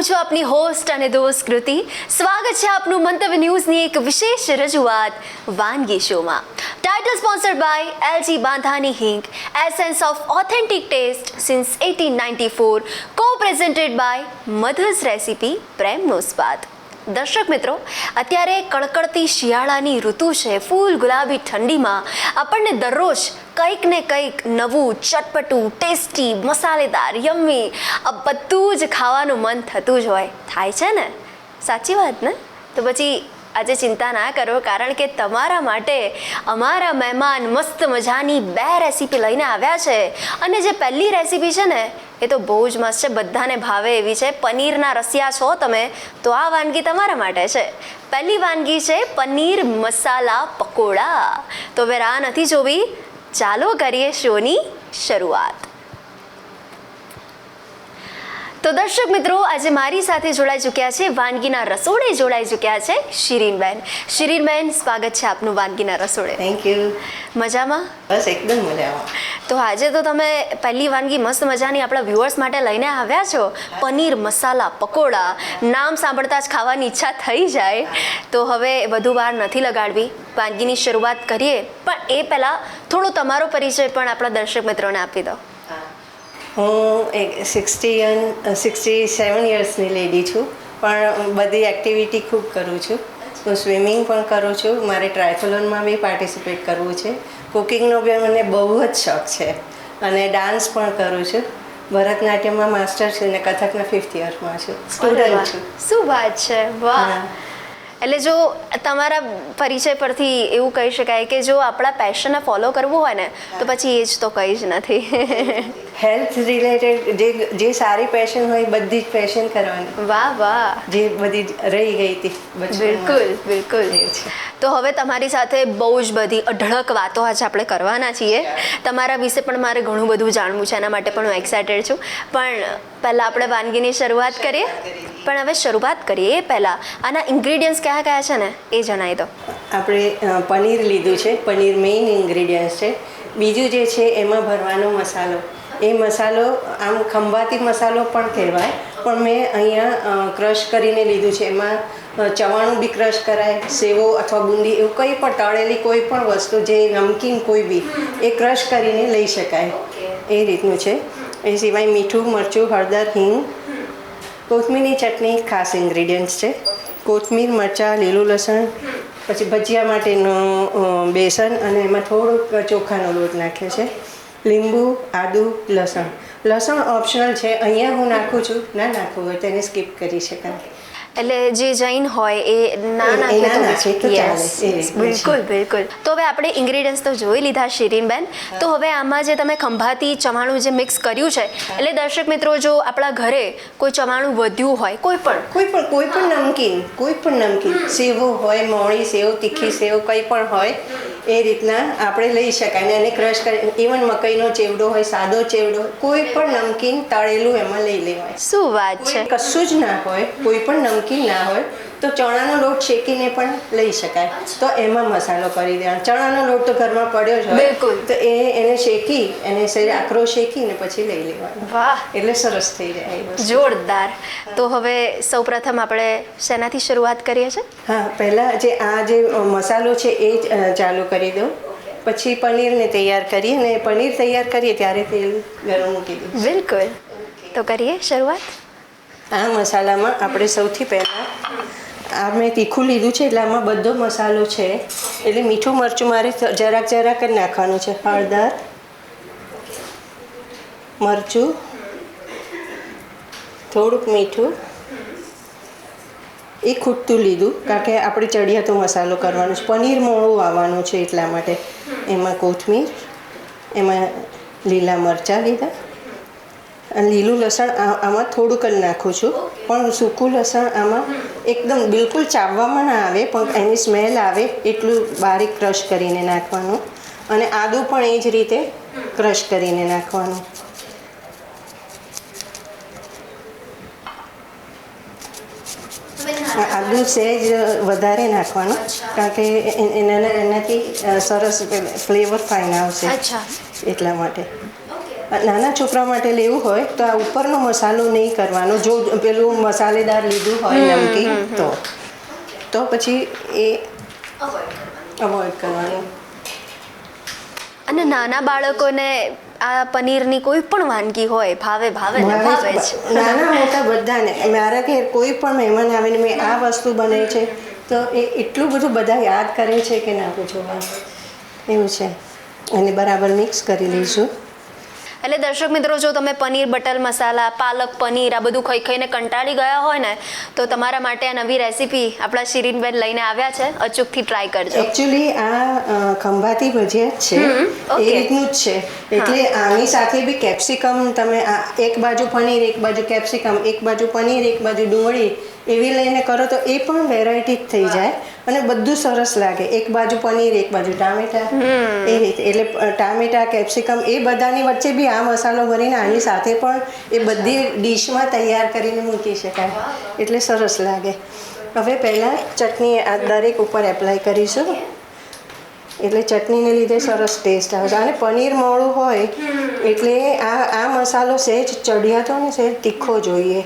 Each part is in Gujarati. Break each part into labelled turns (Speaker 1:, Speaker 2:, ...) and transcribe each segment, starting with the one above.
Speaker 1: હું છું આપની હોસ્ટ અને દોસ્ત કૃતિ. સ્વાગત છે આપનું મંતવ્ય ન્યૂઝની એક વિશેષ રજૂઆત વાનગી શોમાં. Title sponsored by LG Bandhani હિંગ, essence of authentic taste since 1894, co-presented by mother's recipe, પ્રેમનો સ્વાદ. દર્શક મિત્રો, અત્યારે કડકડતી શિયાળાની ઋતુ છે. ફૂલ ગુલાબી ઠંડીમાં આપણને દરરોજ કંઈક ને કંઈક નવું, ચટપટું, ટેસ્ટી, મસાલેદાર, યમ્મી આ બધું જ ખાવાનું મન થતું જ હોય. થાય છે ને? સાચી વાત ને? તો પછી આજે ચિંતા ના કરો, કારણ કે તમારા માટે અમારા મહેમાન મસ્ત મજાની 2 રેસીપી લઈને આવ્યા છે. અને જે પહેલી રેસીપી છે ને, એ તો બહુ જ મસ્ત છે, બધાને ભાવે એવી છે. પનીરના રસિયા છો તમે તો આ વાનગી તમારા માટે છે. પહેલી વાનગી છે પનીર મસાલા પકોડા. તો હવે રાહ નથી જોવી, ચાલો કરીએ શોની શરૂઆત. તો દર્શક મિત્રો, આજે મારી સાથે જોડાઈ ચૂક્યા છે, વાનગીના રસોડે જોડાઈ ચૂક્યા છે શિરીનબેન. શિરીનબેન, સ્વાગત છે આપનું વાનગીના રસોડે.
Speaker 2: Thank you.
Speaker 1: મજામાં?
Speaker 2: બસ એકદમ મજામાં.
Speaker 1: તો આજે તો તમે પહેલી વાનગી મસ્ત મજાની આપણા વ્યુઅર્સ માટે લઈને આવ્યા છો, પનીર મસાલા પકોડા. નામ સાંભળતા જ ખાવાની ઈચ્છા થઈ જાય. તો હવે વધુ વાર નથી લગાડવી, વાનગીની શરૂઆત કરીએ. પણ એ પહેલાં થોડો તમારો પરિચય પણ આપણા દર્શક મિત્રોને આપી દો.
Speaker 2: હું એક 67 યર્સની લેડી છું, પણ બધી એક્ટિવિટી ખૂબ કરું છું. હું સ્વિમિંગ પણ કરું છું, મારે ટ્રાયથલોનમાં બી પાર્ટિસિપેટ કરવું છે. કુકિંગનો બી મને બહુ જ શોખ છે, અને ડાન્સ પણ કરું છું. ભરતનાટ્યમમાં માસ્ટર છું અને કથકના 5th યરમાં છું, સ્ટુડન્ટ છું.
Speaker 1: શું વાત છે, વાહ! એટલે જો તમારા પરિચય પરથી એવું કહી શકાય કે જો આપણા પેશનને ફોલો કરવું હોય ને, તો પછી એ જ તો કંઈ જ નથી.
Speaker 2: હેલ્થ રિલેટેડ જે સારી પેશન હોય બધી જ પેશન કરવાની.
Speaker 1: વાહ વાહ!
Speaker 2: જે બધી રહી ગઈ હતી
Speaker 1: બિલકુલ બિલકુલ. તો હવે તમારી સાથે બહુ જ બધી અઢળક વાતો આજે આપણે કરવાના છીએ. તમારા વિશે પણ મારે ઘણું બધું જાણવું છે, એના માટે પણ હું એક્સાઇટેડ છું. પણ પહેલાં આપણે વાનગીની શરૂઆત કરીએ. પણ હવે શરૂઆત કરીએ એ પહેલાં આના ઇન્ગ્રીડિયન્ટ્સ કયા કયા છે ને એ જણાવી દો.
Speaker 2: આપણે પનીર લીધું છે, પનીર મેઇન ઇન્ગ્રીડિયન્ટ છે. બીજું જે છે એમાં ભરવાનો મસાલો. એ મસાલો આમ ખંભાતી મસાલો પણ કહેવાય, પણ મેં અહીંયા ક્રશ કરીને લીધું છે. એમાં ચવાણું બી ક્રશ કરાય, સેવો અથવા બુંદી એવું કંઈ પણ તળેલી કોઈ પણ વસ્તુ, જે નમકીન કોઈ બી, એ ક્રશ કરીને લઈ શકાય, એ રીતનું છે. એ સિવાય મીઠું, મરચું, હળદર, હિંગ, કોથમીરની ચટણી ખાસ ઇન્ગ્રીડિયન્ટ્સ છે. કોથમીર, મરચાં, લીલું લસણ, પછી ભજીયા માટેનું બેસન, અને એમાં થોડોક ચોખાનો લોટ નાખ્યો છે. લીંબુ, આદું, લસણ. લસણ ઓપ્શનલ છે, અહીંયા હું નાખું છું, ના નાખવું હોય તો એને સ્કીપ કરી શકાય.
Speaker 1: એટલે જે જૈન હોય એ ના નાખે તો
Speaker 2: ચાલે.
Speaker 1: બિલકુલ બિલકુલ. તો હવે આપણે ઇન્ગ્રીડિયન્ટ્સ તો જોઈ લીધા શિરીનબેન. તો હવે આમાં જે તમે ખંભાતી ચવાણું જે મિક્સ કર્યું છે, એટલે દર્શક મિત્રો, જો આપણા ઘરે કોઈ ચવાણું વધ્યું હોય, કોઈ પણ
Speaker 2: નમકીન, સેવો હોય, મોળી સેવ, તીખી સેવ, કંઈ પણ હોય, એ રીતના આપણે લઈ શકાય. ને એને ક્રશ કરી, ઇવન મકઈનો ચેવડો હોય, સાદો ચેવડો, કોઈ પણ નમકીન તળેલું એમાં લઈ લેવાય.
Speaker 1: શું વાત છે!
Speaker 2: કશું જ ના હોય, કોઈ પણ નમકીન ના હોય તો ચણાનો લોટ શેકીને પણ લઈ શકાય. તો એમાં મસાલો કરી દેવાનો. ચણાનો લોટ તો ઘરમાં પડ્યો જ હોય,
Speaker 1: બિલકુલ,
Speaker 2: તો એને શેકી, એને શરીર આખરો શેકીને પછી લઈ લેવાનો.
Speaker 1: વાહ!
Speaker 2: એટલે સરસ થઈ જાય.
Speaker 1: જોરદાર. તો હવે સૌપ્રથમ આપણે શેનાથી શરૂઆત કરીએ છીએ?
Speaker 2: હા, પહેલાં જે મસાલો છે એ ચાલુ કરી દઉં, પછી પનીરને તૈયાર કરીએ. અને પનીર તૈયાર કરીએ ત્યારે તેલ ગરમ મૂકી દઉં.
Speaker 1: બિલકુલ. તો કરીએ શરૂઆત.
Speaker 2: આ મસાલામાં આપણે સૌથી પહેલાં, આ મેં તીખું લીધું છે એટલે આમાં બધો મસાલો છે, એટલે મીઠું મરચું મારે જરાક જ નાખવાનું છે. હળદર, મરચું, થોડુંક મીઠું, એ ખૂટતું લીધું, કારણ કે આપણે ચડિયાતો મસાલો કરવાનો છે. પનીર મોળું આવવાનું છે એટલા માટે. એમાં કોથમીર, એમાં લીલા મરચાં લીધા, અને લીલું લસણ આમાં થોડુંક જ નાખું છું. પણ સૂકું લસણ આમાં એકદમ બિલકુલ ચાવવામાં ના આવે, પણ એની સ્મેલ આવે એટલું બારીક ક્રશ કરીને નાખવાનું. અને આદું પણ એ જ રીતે ક્રશ કરીને નાખવાનું. આદું સહેજ વધારે નાખવાનું, કારણ કે એનાથી સરસ ફ્લેવર ફાઇન આવશે, એટલા માટે. નાના છોકરા માટે લેવું હોય તો આ ઉપરનો મસાલો નહીં કરવાનો. જો પેલું મસાલેદાર લીધું હોય નમકીન તો પછી એ અવોઇડ કરવાનું.
Speaker 1: અને નાના બાળકોને આ પનીરની કોઈ પણ વાનગી હોય ભાવે ને ભાવે જ.
Speaker 2: નાના મોટા બધાને. મારા ઘેર કોઈ પણ મહેમાન આવીને મેં આ વસ્તુ બનાવી છે તો એ એટલું બધું બધા યાદ કરે છે કે ના પૂછો વાત. એવું છે. અને બરાબર મિક્સ કરી લઈશું.
Speaker 1: એટલે દર્શક મિત્રો, જો તમે પનીર બટર મસાલા, પાલક પનીર આ બધું ખાઈને કંટાળી ગયા હોય ને તો તમારા માટે આ નવી રેસીપી આપણા શિરીનબેન લઈને આવ્યા છે. અચૂકથી ટ્રાય કરજો.
Speaker 2: એકચ્યુઅલી આ ખંભાતી ભજીયા જ છે, એ રીતનું જ છે. એટલે આની સાથે બી કેપ્સિકમ તમે એક બાજુ પનીર, એક બાજુ કેપ્સિકમ, એક બાજુ પનીર, એક બાજુ ડુંગળી એવી લઈને કરો તો એ પણ વેરાયટી જ થઈ જાય અને બધું સરસ લાગે. એક બાજુ પનીર, એક બાજુ ટામેટા, એ રીતે. એટલે ટામેટા, કેપ્સિકમ એ બધાની વચ્ચે બી આ મસાલો ભરીને આની સાથે પણ એ બધી ડીશમાં તૈયાર કરીને મૂકી શકાય, એટલે સરસ લાગે. હવે પહેલાં ચટણી આ દરેક ઉપર એપ્લાય કરીશું, એટલે ચટણીને લીધે સરસ ટેસ્ટ આવે છે. અને પનીર મોળું હોય એટલે આ મસાલો સહેજ ચડિયાતો ને સહેજ તીખો જોઈએ,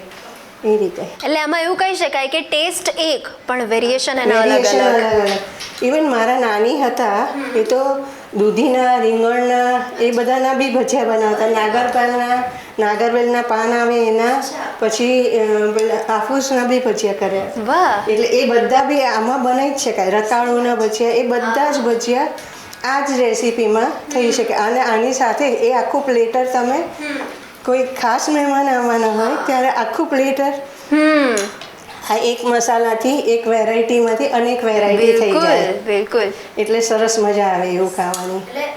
Speaker 2: એ રીતે.
Speaker 1: એટલે આમાં એવું કહી શકાય કે ટેસ્ટ એક પણ વેરિએશન એના અલગ અલગ.
Speaker 2: ઇવન મારા નાની હતા એ તો દૂધીના, રીંગણના એ બધાના બી ભજીયા બનાવતા. નાગરવેલના પાન આવે એના, પછી આફૂસના બી ભજીયા કર્યા.
Speaker 1: વાહ.
Speaker 2: એટલે એ બધા બી આમાં બનાવી જ શકાય. રતાળુના ભજીયા, એ બધા જ ભજીયા આ જ રેસીપીમાં થઈ શકે. અને આની સાથે એ આખું પ્લેટર તમે કોઈ ખાસ મહેમાન આવવાના હોય ત્યારે આખું પ્લેટર આ એક મસાલાથી, એક વેરાયટીમાંથી અનેક વેરાયટી થઈ જાય.
Speaker 1: બિલકુલ.
Speaker 2: એટલે સરસ મજા આવે એવું ખાવાની.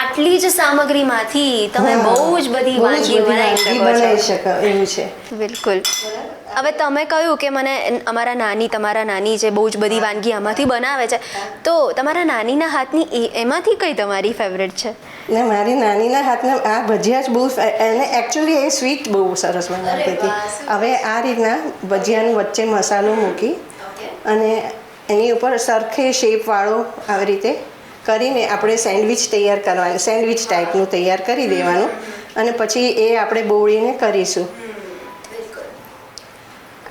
Speaker 1: આટલી જ સામગ્રીમાંથી તમે બહુ જ બધી વાનગી બનાવી
Speaker 2: શકો એવું છે.
Speaker 1: બિલકુલ. હવે તમે કહ્યું કે મને તમારા નાની જે બહુ જ બધી વાનગી આમાંથી બનાવે છે, તો તમારા નાનીના હાથની એમાંથી કઈ તમારી ફેવરેટ છે?
Speaker 2: ને મારી નાનીના હાથના આ ભજીયા જ બહુ, એને એકચ્યુઅલી એ સ્વીટ બહુ સરસ બનાવતી હતી. હવે આ રીતના ભજીયાનું વચ્ચે મસાલો મૂકી અને એની ઉપર સરખે શેપવાળો આવી રીતે કરીને આપણે સેન્ડવિચ તૈયાર કરવાની, સેન્ડવિચ ટાઈપનું તૈયાર કરી દેવાનું અને પછી એ આપણે બોળીને કરીશું.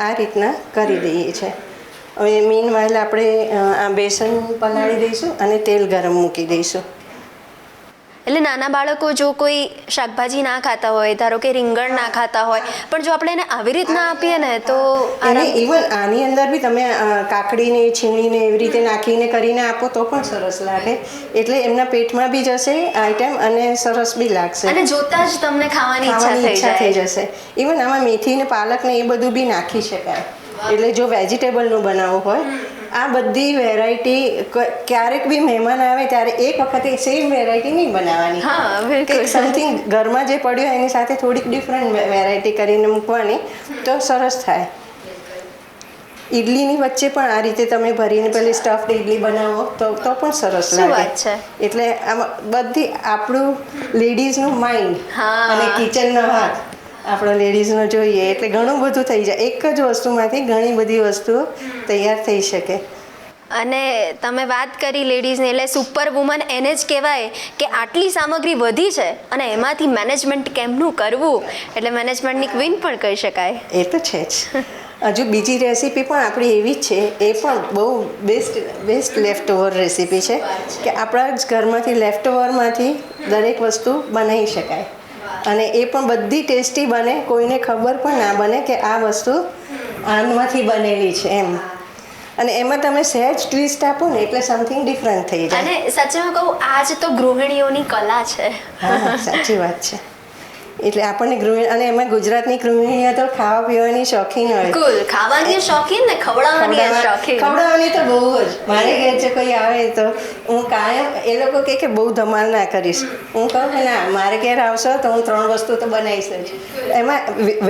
Speaker 2: આ રીતના કરી દઈએ છીએ. હવે મીનવાઇલ આપણે આ બેસન પલાળી દઈશું અને તેલ ગરમ મૂકી દઈશું.
Speaker 1: એટલે નાના બાળકો જો કોઈ શાકભાજી ના ખાતા હોય, ધારો કે રીંગણ ના ખાતા હોય, પણ જો આપણે એને આવી રીતના આપીએ ને તો
Speaker 2: એને ઇવન આની અંદર બી તમે કાકડીને, છીણીને એવી રીતે નાખીને કરીને આપો તો પણ સરસ લાગે. એટલે એમના પેટમાં બી જશે આઈટમ અને સરસ બી લાગશે.
Speaker 1: અને જોતા જ તમને ખાવાની ઈચ્છા થઈ જશે.
Speaker 2: ઇવન આમાં મેથી ને પાલક ને એ બધું બી નાખી શકાય. એટલે જો વેજીટેબલનું બનાવવું હોય, આ બધી વેરાયટી ક્યારેક બી મહેમાન આવે ત્યારે એક વખતે સેમ વેરાયટી નહીં બનાવવાની. સમથિંગ ઘરમાં જે પડ્યું એની સાથે થોડીક ડિફરન્ટ વેરાયટી કરીને મૂકવાની તો સરસ થાય. ઈડલીની વચ્ચે પણ આ રીતે તમે ભરીને પેલી સ્ટફ્ડ ઈડલી બનાવો તો પણ સરસ લાગે. એટલે આમાં બધી આપણું લેડીઝનું માઇન્ડ અને કિચનનો હાથ આપણો લેડીઝનો જોઈએ એટલે ઘણું બધું થઈ જાય. એક જ વસ્તુમાંથી ઘણી બધી વસ્તુઓ તૈયાર થઈ શકે.
Speaker 1: અને તમે વાત કરી લેડીઝની, એટલે સુપર વુમન એને જ કહેવાય કે આટલી સામગ્રી વધી છે અને એમાંથી મેનેજમેન્ટ કેમનું કરવું, એટલે મેનેજમેન્ટની ક્વીન પણ કહી શકાય.
Speaker 2: એ તો છે જ. હજુ બીજી રેસીપી પણ આપણી એવી જ છે, એ પણ બહુ બેસ્ટ લેફ્ટ ઓવર રેસીપી છે કે આપણા જ ઘરમાંથી લેફ્ટ ઓવરમાંથી દરેક વસ્તુ બનાવી શકાય અને એ પણ બધી ટેસ્ટી બને. કોઈને ખબર પણ ના બને કે આ વસ્તુ આમાંથી બનેલી છે એમ. અને એમાં તમે સહેજ ટ્વિસ્ટ આપો ને એટલે સમથિંગ ડિફરન્ટ થઈ જાય.
Speaker 1: અને સાચું કહું, આજ તો ગૃહિણીઓની કલા છે.
Speaker 2: હા, સાચી વાત છે. એટલે આપણને ગૃહિણી, અને એમાં ગુજરાતની ગૃહિણીઓ તો ખાવા પીવાની શોખીન હોય.
Speaker 1: બિલકુલ, ખાવાની શોખીન ને ખવડાવવાની શોખીન.
Speaker 2: ખવડાવવાની તો બહુ જ. મારે ઘેર જે કોઈ આવે તો હું કાયમ, એ લોકો કે બહુ ધમાલ ના કરીશ. હું કહું કે ના, મારે ઘેર આવશો તો હું 3 વસ્તુ તો બનાવીશ જ. એમાં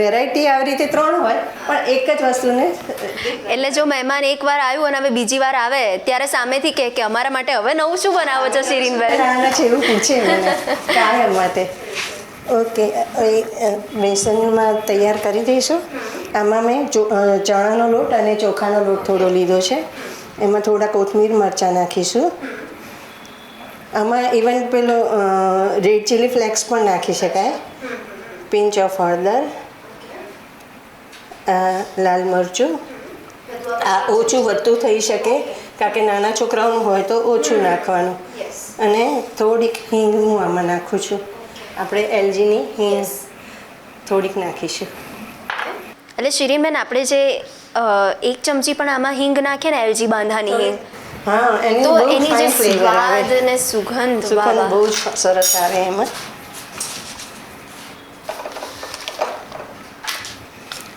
Speaker 2: વેરાયટી આવી રીતે 3 હોય પણ એક જ વસ્તુને.
Speaker 1: એટલે જો મહેમાન એકવાર આવ્યું અને હવે બીજી વાર આવે ત્યારે સામેથી કે અમારા માટે હવે નવું શું બનાવો છો શિરીનભાઈ?
Speaker 2: એવું પૂછે મને કાયમ માટે. ઓકે, બેસનમાં તૈયાર કરી દઈશું. આમાં મેં ચણાનો લોટ અને ચોખાનો લોટ થોડો લીધો છે. એમાં થોડા કોથમીર મરચાં નાખીશું આમાં ઇવન પેલો રેડ ચીલી ફ્લેક્સ પણ નાખી શકાય, પિંચ ઓફ હળદર, લાલ મરચું. આ ઓછું વધતું થઈ શકે કારણ કે નાના છોકરાઓનું હોય તો ઓછું નાખવાનું. અને થોડીક હિંગ હું આમાં નાખું છું. આપણે એલજીની હિંગ થોડીક નાખીશું.
Speaker 1: એટલે શિરીનબેન, આપણે જે 1 ચમચી પણ આમાં હિંગ નાખીએ ને, એલજી બાંધાની હિંગ,
Speaker 2: હા,
Speaker 1: તો
Speaker 2: બહુ
Speaker 1: એની જે
Speaker 2: fine flavor આવે.
Speaker 1: સ્વાદ અને સુગંધ, વાહ
Speaker 2: સુગંધ
Speaker 1: વાહ.
Speaker 2: બહુ જ સરસ આવે એમાં.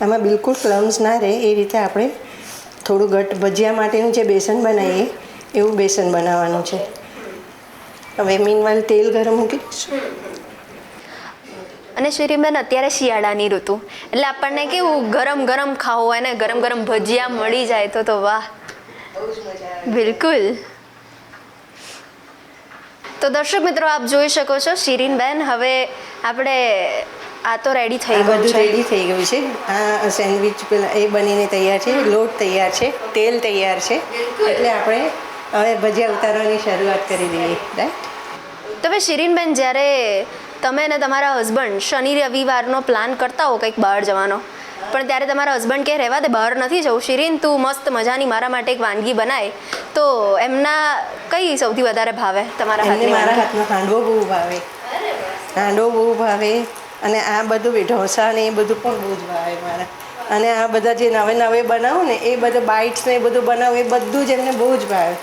Speaker 2: આમાં બિલકુલ ક્લમ્સ ના રહે એ રીતે આપણે થોડું ઘટ ભજીયા માટેનું જે બેસન બનાવીએ એવું બેસન બનાવવાનું છે. હવે મીનવાલ તેલ ગરમ મૂકી દઈશું.
Speaker 1: અને શિરીનબેન, અત્યારે શિયાળાની ઋતુ એટલે આપણને કેવું ગરમ ગરમ ખાવું હોય ને ગરમ ગરમ ભજીયા મળી જાય તો વાહ,
Speaker 2: બહુ જ મજા આવે.
Speaker 1: બિલકુલ. તો દર્શક મિત્રો, આપ જોઈ શકો છો શિરીનબેન, હવે આપણે આ તો રેડી થઈ
Speaker 2: આ
Speaker 1: ગયું
Speaker 2: બધું
Speaker 1: છે.
Speaker 2: રેડી થઈ ગયું છે. આ સેન્ડવિચ પેલા એ બનીને તૈયાર છે, લોટ તૈયાર છે, તેલ તૈયાર છે. એટલે આપણે હવે ભજીયા ઉતારવાની શરૂઆત કરી દઈએ. રાઈટ.
Speaker 1: તો હવે શિરીનબેન, જ્યારે તમે ને તમારા હસબન્ડ શનિ રવિવારનો પ્લાન કરતા હો કંઈક બહાર જવાનો, પણ ત્યારે તમારા હસબન્ડ કે રહેવા દે, બહાર નથી જવું, શિરીન તું મસ્ત મજાની મારા માટે એક વાનગી બનાય, તો એમના કઈ સૌથી વધારે ભાવે તમારા
Speaker 2: એમને
Speaker 1: હાથની
Speaker 2: મારા
Speaker 1: વાનગી?
Speaker 2: હાથનો હાંડવો બહુ ભાવે. હાંડવો બહુ ભાવે. અને આ બધું ઢોસા ને એ બધું પણ બહુ જ ભાવે મારા. અને આ બધા જે નવે નવે બનાવું ને એ બધું બાઇટ્સ ને એ બધું બનાવું, એ બધું જ એમને બહુ જ ભાવે.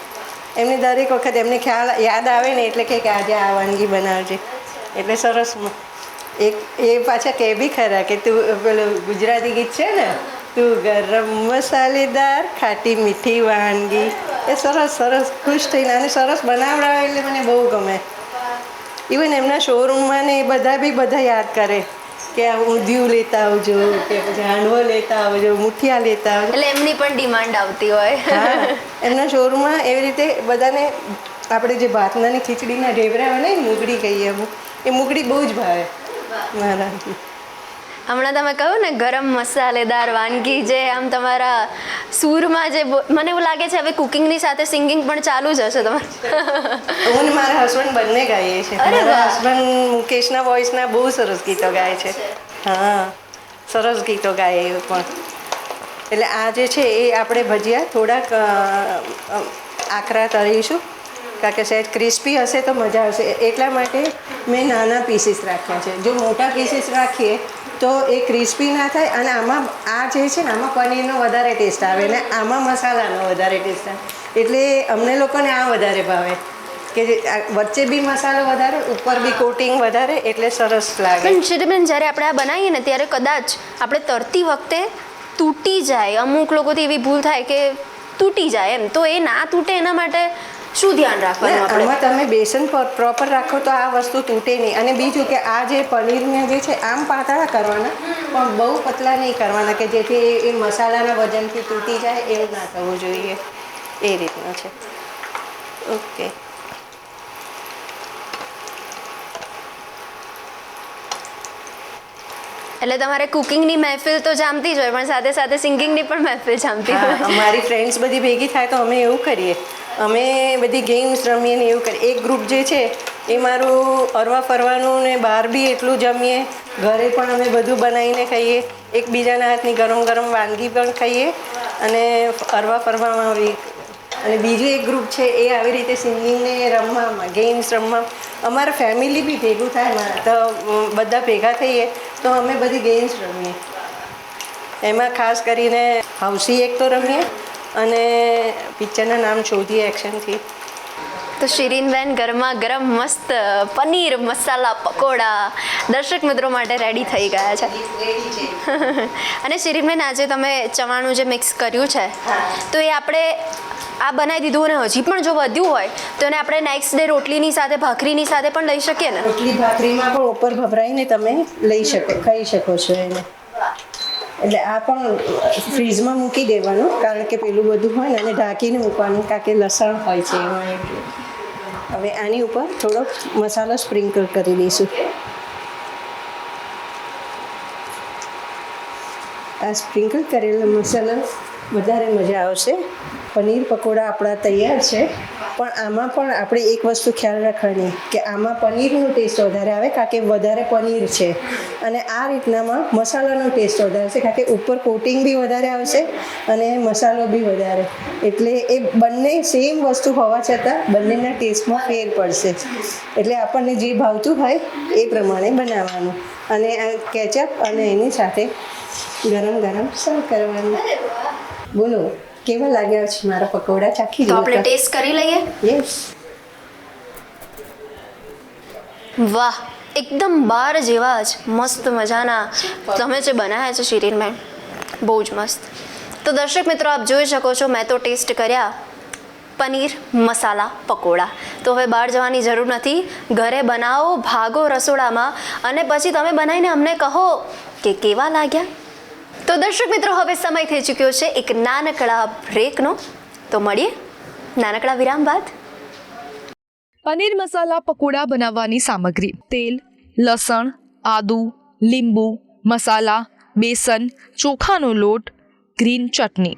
Speaker 2: એમને દરેક વખત એમને ખ્યાલ યાદ આવે ને એટલે કે આજે આ વાનગી બનાવજે. એટલે સરસ. એ પાછા કહે બી ખરા કે તું પેલું ગુજરાતી ગીત છે ને, તું ગરમ મસાલેદાર ખાટી મીઠી વાનગી, એ સરસ સરસ ખુશ થઈને અને સરસ બનાવડાવે એટલે મને બહુ ગમે. ઇવન એમના શોરૂમમાં ને એ બધા યાદ કરે કે આ ઊંધિયું લેતા આવજો, કે પછી હાંડવો લેતા આવજો, મુઠિયા લેતા આવજો.
Speaker 1: એટલે એમની પણ ડિમાન્ડ આવતી હોય.
Speaker 2: હા, એમના શોરૂમમાં એવી રીતે બધાને આપણે જે ભાતનાની ખીચડીના ઢેબરા હોય ને, મુગડી કહીએ અમુક, એ મુગડી બહુ જ ભાવે મારા.
Speaker 1: હમણાં તમે કહ્યું ને ગરમ મસાલેદાર વાનગી, જે આમ તમારા સૂરમાં જે મને એવું લાગે છે હવે કુકિંગની સાથે સિંગિંગ પણ ચાલુ જ હશે તમારે.
Speaker 2: હું ને મારા હસબન્ડ બંને ગાઈએ છીએ.
Speaker 1: અરે
Speaker 2: મારા
Speaker 1: વાહ.
Speaker 2: હસબન્ડ મુકેશના વોઇસના બહુ સરસ ગીતો ગાય છે. હા, સરસ ગીતો ગાય એ પણ. એટલે આ જે છે એ આપણે ભજીયા થોડાક આકરા તળીશું, કારણ કે સહેજ ક્રિસ્પી હશે તો મજા આવશે. એટલા માટે મેં નાના પીસીસ રાખ્યા છે. જો મોટા પીસીસ રાખીએ તો એ ક્રિસ્પી ના થાય. અને આમાં આ જે છે ને, આમાં પનીરનો વધારે ટેસ્ટ આવે ને આમાં મસાલાનો વધારે ટેસ્ટ આવે. એટલે અમને લોકોને આ વધારે ભાવે કે વચ્ચે બી મસાલો વધારે, ઉપર બી કોટિંગ વધારે, એટલે સરસ લાગે.
Speaker 1: પણ શિરીનબેન, જ્યારે આપણે આ બનાવીએ ને ત્યારે કદાચ આપણે તરતી વખતે તૂટી જાય, અમુક લોકોથી એવી ભૂલ થાય કે તૂટી જાય એમ, તો એ ના તૂટે એના માટે શું ધ્યાન રાખવાનું આપણે?
Speaker 2: આમાં તમે બેસન પ્રોપર રાખો તો આ વસ્તુ તૂટે નહીં. અને બીજું કે આ જે પનીરને જે છે આમ પાતળા કરવાના, પણ બહુ પતલા નહીં કરવાના કે જેથી એ મસાલાના વજનથી તૂટી જાય. એવું ના થવું જોઈએ. એ રીતનું છે. ઓકે.
Speaker 1: એટલે તમારે કુકિંગની મહેફિલ તો જામતી જ હોય, પણ સાથે સાથે સિંગિંગની પણ મહેફિલ જામતી હોય.
Speaker 2: અમારી ફ્રેન્ડ્સ બધી ભેગી થાય તો અમે એવું કરીએ, અમે બધી ગેમ્સ રમીએ ને એવું કરીએ. એક ગ્રુપ જે છે એ મારું અરવા ફરવાનું ને બહાર બી એટલું જમીએ, ઘરે પણ અમે બધું બનાવીને ખાઈએ, એકબીજાના હાથની ગરમ ગરમ વાનગી પણ ખાઈએ અને અરવા ફરવામાં આવી. અને બીજું એક ગ્રુપ છે એ આવી રીતે સિંગિંગને રમવામાં, ગેમ્સ રમવા. અમારા ફેમિલી બી ભેગું થાય તો બધા ભેગા થઈએ તો અમે બધી ગેમ્સ રમીએ. એમાં ખાસ કરીને હાઉસી એક તો રમીએ અને પિક્ચરના નામ શોધીએ એક્શનથી.
Speaker 1: તો શિરીનબેન ગરમા ગરમ મસ્ત પનીર મસાલા પકોડા દર્શક મિત્રો માટે રેડી થઈ ગયા છે. અને શિરીનબેન, આજે તમે ચવાણું જે મિક્સ કર્યું છે તો એ આપણે આ બનાવી દીધું, અને હજી પણ જો વધ્યું હોય તો એને આપણે નેક્સ્ટ ડે રોટલીની સાથે, ભાખરીની સાથે પણ લઈ શકીએ ને?
Speaker 2: રોટલી ભાખરીમાં પણ ઉપર ભભરાઈને તમે લઈ શકો, ખાઈ શકો છો એને. એટલે આ પણ ફ્રીઝમાં મૂકી દેવાનું, કારણ કે પેલું બધું હોય ને, અને ઢાંકીને મૂકવાનું, કારણ કે લસણ હોય છે એમાં. એટલે હવે આની ઉપર થોડો મસાલો સ્પ્રિંકલ કરી દઈશું. આ સ્પ્રિંકલ કરેલો મસાલો વધારે મજા આવશે. પનીર પકોડા આપણા તૈયાર છે, પણ આમાં પણ આપણે એક વસ્તુ ખ્યાલ રાખવાની કે આમાં પનીરનો ટેસ્ટ વધારે આવે કારણ કે વધારે પનીર છે, અને આ રીતનામાં મસાલાનો ટેસ્ટ વધારે છે કારણ કે ઉપર કોટિંગ બી વધારે આવશે અને મસાલો બી વધારે, એટલે એ બંને સેમ વસ્તુ હોવા છતાં બંનેના ટેસ્ટમાં ફેર પડશે. એટલે આપણને જે ભાવતું હોય એ પ્રમાણે બનાવવાનું, અને આ કેચઅપ અને એની સાથે ગરમ ગરમ સર્વ કરવાનું. બોલો કેવા લાગ્યા છે મારા પકોડા? ચાખી
Speaker 1: તો
Speaker 2: લો.
Speaker 1: આપણે ટેસ્ટ કરી લઈએ.
Speaker 2: યસ.
Speaker 1: વાહ, એકદમ બાર જેવા જ મસ્ત મજાના તમે જે બનાવ્યા છે શિરીનબેન, બહુ જ મસ્ત. તો દર્શક મિત્રો, આપ જોઈ શકો છો, મેં તો ટેસ્ટ કર્યા પનીર મસાલા પકોડા. તો હવે બહાર જવાની જરૂર નથી, ઘરે બનાવો, ભાગો રસોડામાં, અને પછી તમે બનાવીને અમને કહો કે કેવા લાગ્યા. તો દર્શક મિત્રો, હવે સમય થઈ ચૂક્યો છે એક નાનકડા બ્રેકનો. તો મળીએ નાનકડા વિરામ બાદ.
Speaker 3: પનીર મસાલા પકોડા બનાવવાની સામગ્રી: તેલ, લસણ, આદુ, લીંબુ, મસાલા, બેસન, ચોખાનો લોટ, ગ્રીન ચટણી.